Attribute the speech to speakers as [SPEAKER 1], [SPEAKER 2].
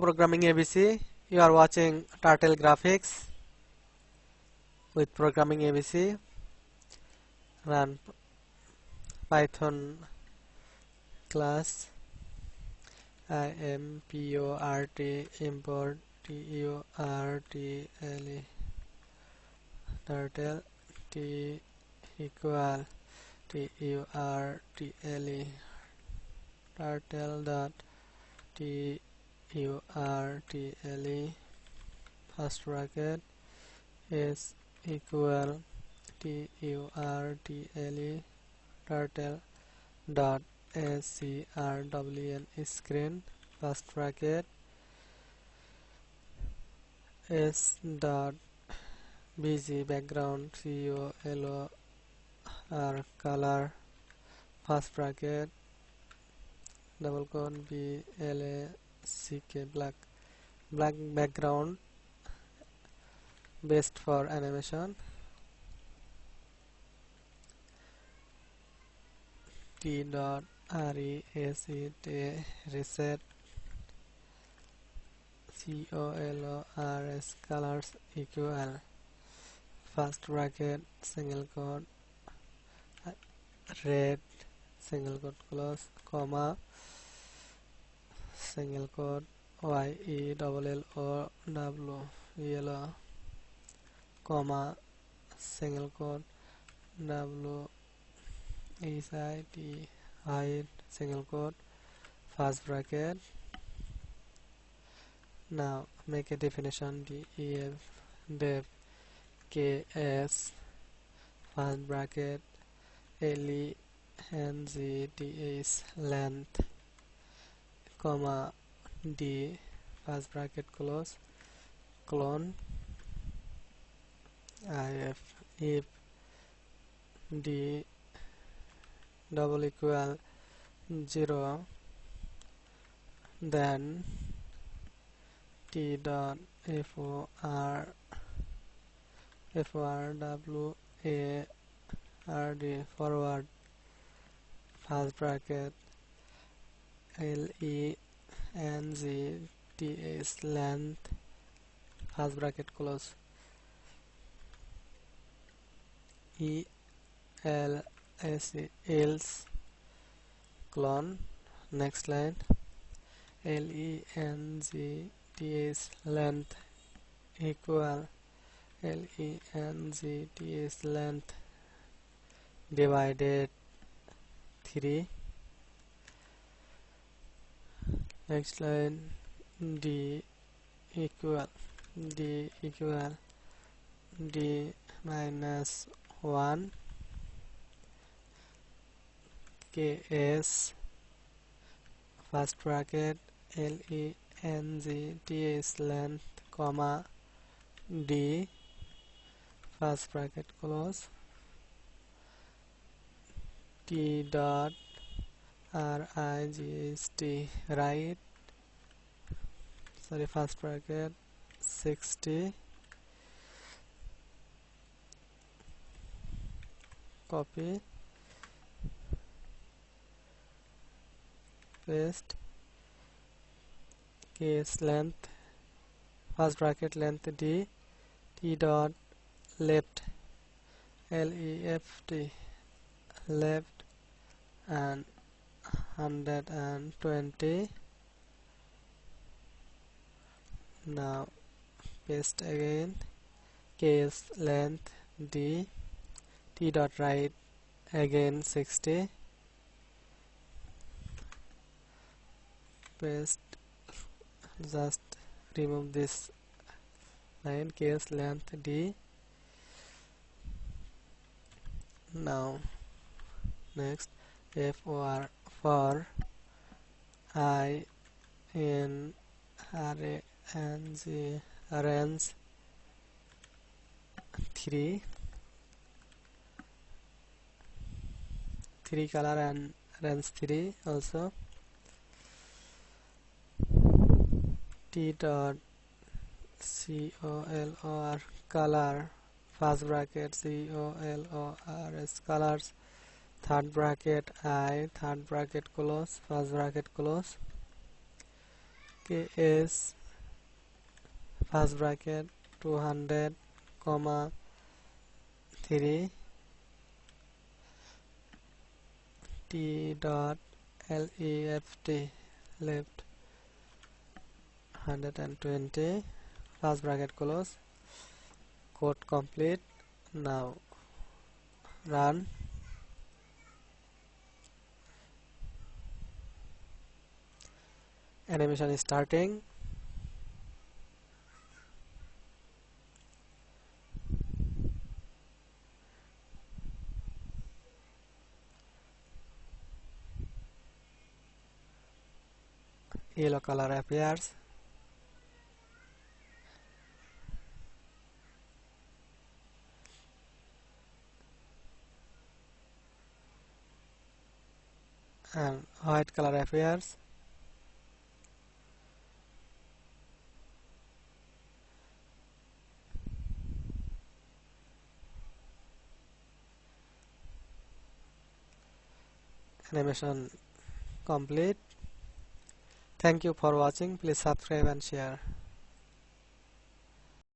[SPEAKER 1] Programming ABC. You are watching Turtle Graphics with Programming ABC. Run Python class import import turtle turtle t equal turtle turtle dot turtle first bracket is equal turtle turtle dot scrwn screen first bracket s dot bg background color color first bracket double quote black black background best for animation t dot reset colors colors equal first bracket single quote red single quote close comma single quote YELLOW yellow comma single quote WHITE hide single quote first bracket. Now make a definition def ks first bracket length is length comma d first bracket close clone if d double equal 0 then t dot forward forward first bracket length is length first bracket close else clone next line length is length equal length is length divided 3 next line d equal d minus 1 ks first bracket length is length comma d first bracket close t dot right first bracket 60 copy paste case length first bracket length d t dot left left and 120 now paste again case length d t dot right again 60 paste just remove this line case length d now next for I in arrange 3 color and range 3 also t dot color first bracket colors third bracket I third bracket close first bracket close ks first bracket 200 comma 3 t dot left 120 first bracket close. Code complete. Now run. Animation is starting. Yellow color appears. And white color appears. Animation complete. Thank you for watching. Please subscribe and share.